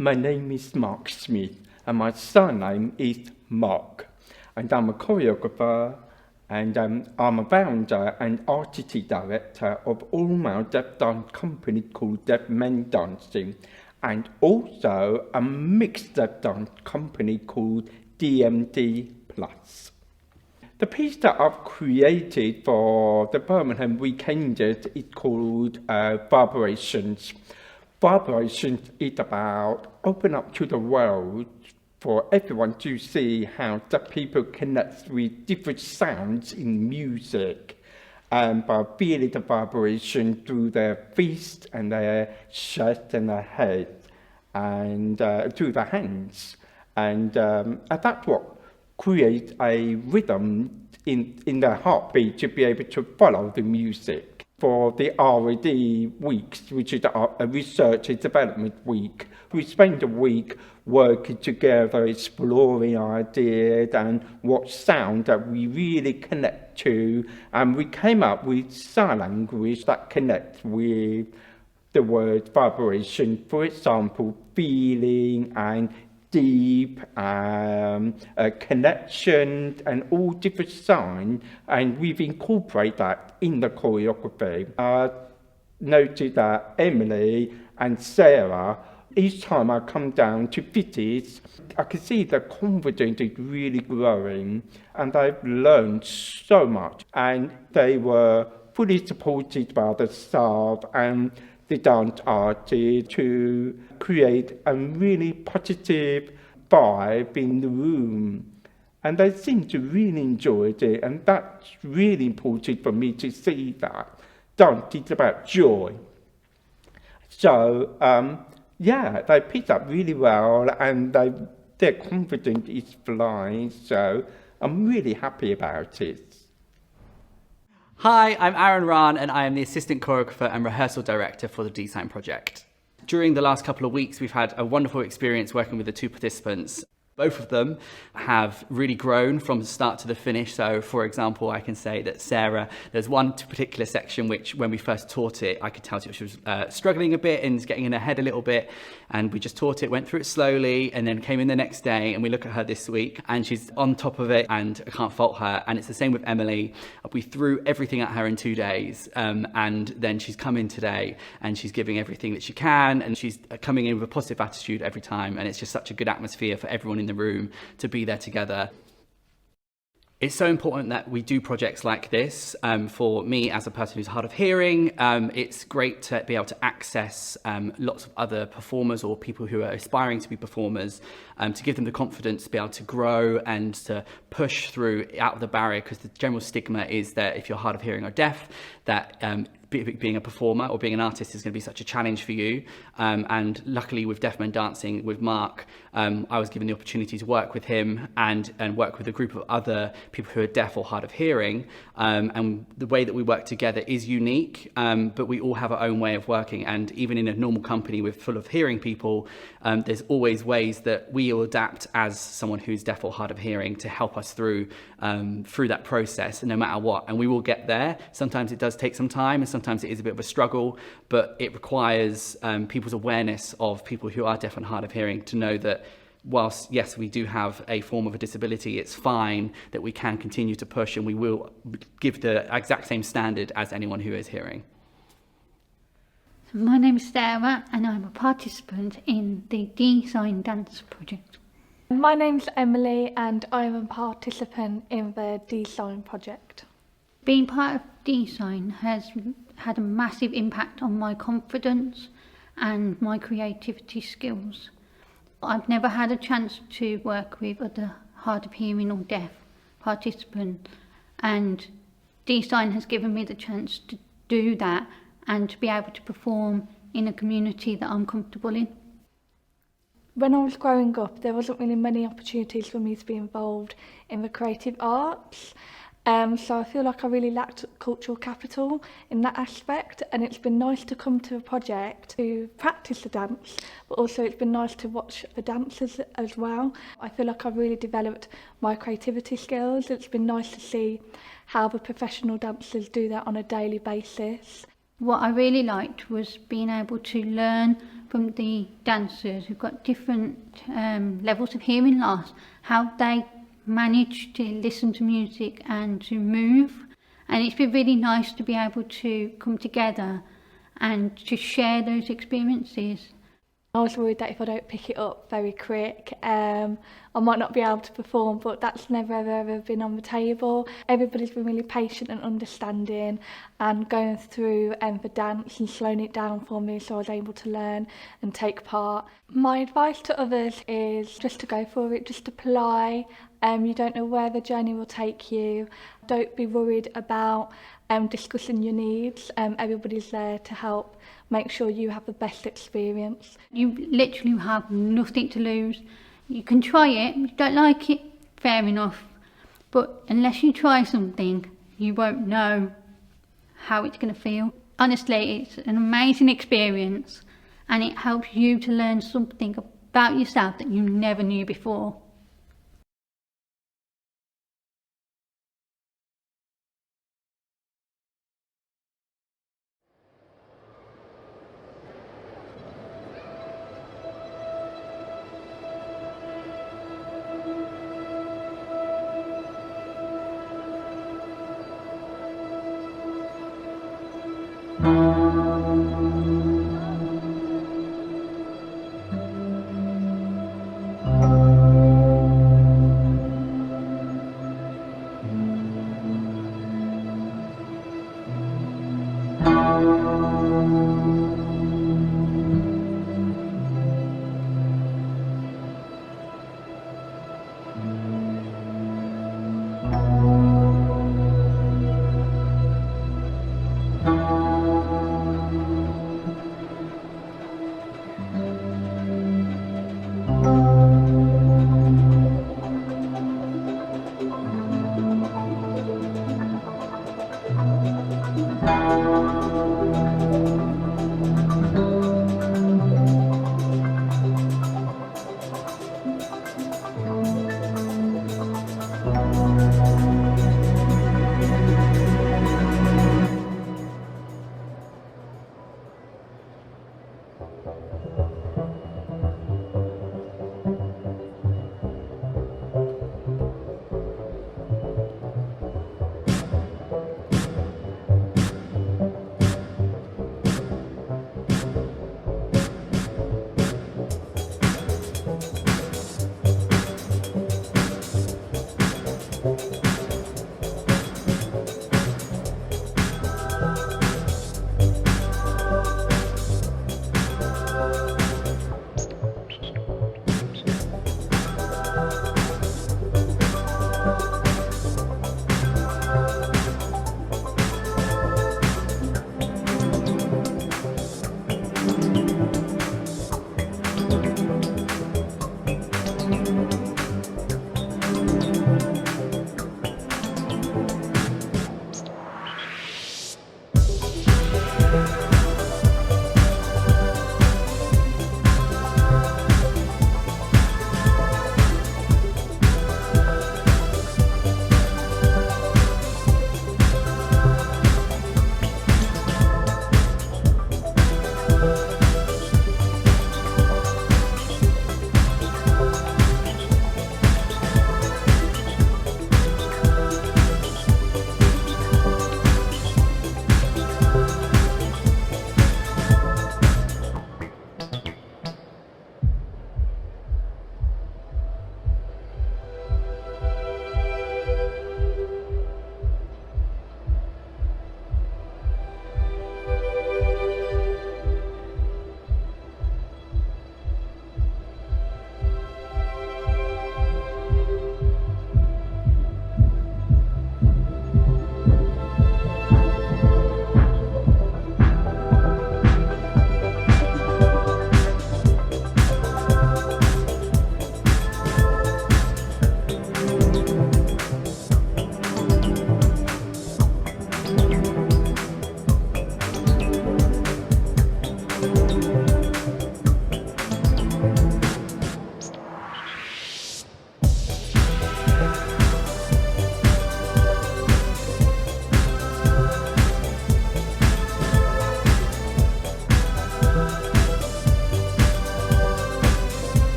My name is Mark Smith, and my surname is Mark. And I'm a choreographer, and I'm a founder and artistic director of all-male deaf dance company called Deaf Men Dancing, and also a mixed deaf dance company called DMD Plus. The piece that I've created for the Birmingham Weekenders is called Vibrations. Vibrations is about open up to the world for everyone to see how the people connect with different sounds in music, and by feeling the vibration through their feet and their chest and their head, and through their hands, and that's what creates a rhythm in their heartbeat to be able to follow the music. For the R&D weeks, which is a research and development week, we spend a week working together, exploring ideas and what sound that we really connect to, and we came up with sign language that connects with the word vibration. For example, feeling and deep connection and all different signs, and we've incorporated that in the choreography. I noted that Emily and Sarah, each time I come down to visit, I can see their confidence is really growing, and they've learned so much, and they were fully supported by the staff and the dance artist to create a really positive vibe in the room. And they seem to really enjoy it, and that's really important for me to see that. Dance is about joy. So, they picked up really well, and their confidence is flying, so I'm really happy about it. Hi, I'm Aaron Rahn, and I am the Assistant Choreographer and Rehearsal Director for the D-Sign project. During the last couple of weeks, we've had a wonderful experience working with the two participants. Both of them have really grown from the start to the finish. So, for example, I can say that Sarah, there's one particular section which, when we first taught it, I could tell she was struggling a bit and getting in her head a little bit. And we just taught it, went through it slowly, and then came in the next day, and we look at her this week, and she's on top of it, and I can't fault her. And it's the same with Emily. We threw everything at her in 2 days, and then she's come in today, and she's giving everything that she can, and she's coming in with a positive attitude every time, and it's just such a good atmosphere for everyone in the room to be there together. It's so important that we do projects like this. For me, as a person who's hard of hearing, it's great to be able to access lots of other performers or people who are aspiring to be performers, to give them the confidence to be able to grow and to push through out of the barrier, because the general stigma is that if you're hard of hearing or deaf, that being a performer or being an artist is going to be such a challenge for you. And luckily with Deaf Men Dancing, with Mark, I was given the opportunity to work with him and work with a group of other people who are deaf or hard of hearing. And the way that we work together is unique, but we all have our own way of working. And even in a normal company with full of hearing people, there's always ways that we will adapt as someone who's deaf or hard of hearing to help us through that process, no matter what. And we will get there. Sometimes it does take some time, and sometimes it is a bit of a struggle, but it requires people's awareness of people who are deaf and hard of hearing to know that whilst, yes, we do have a form of a disability, it's fine that we can continue to push, and we will give the exact same standard as anyone who is hearing. My name is Sarah, and I'm a participant in the D-Sign Dance project. My name's Emily, and I'm a participant in the D-Sign project. Being part of D-Sign has had a massive impact on my confidence and my creativity skills. I've never had a chance to work with other hard of hearing or deaf participants, and D-Sign has given me the chance to do that and to be able to perform in a community that I'm comfortable in. When I was growing up, there wasn't really many opportunities for me to be involved in the creative arts. So I feel like I really lacked cultural capital in that aspect, and it's been nice to come to a project to practice the dance, but also it's been nice to watch the dancers as well. I feel like I've really developed my creativity skills. It's been nice to see how the professional dancers do that on a daily basis. What I really liked was being able to learn from the dancers who've got different levels of hearing loss, how they manage to listen to music and to move. And it's been really nice to be able to come together and to share those experiences. I was worried that if I don't pick it up very quick, I might not be able to perform, but that's never ever been on the table. Everybody's been really patient and understanding and going through the dance and slowing it down for me so I was able to learn and take part. My advice to others is just to go for it, just apply. You don't know where the journey will take you. Don't be worried about discussing your needs. Everybody's there to help make sure you have the best experience. You literally have nothing to lose. You can try it, if you don't like it, fair enough. But unless you try something, you won't know how it's going to feel. Honestly, it's an amazing experience and it helps you to learn something about yourself that you never knew before.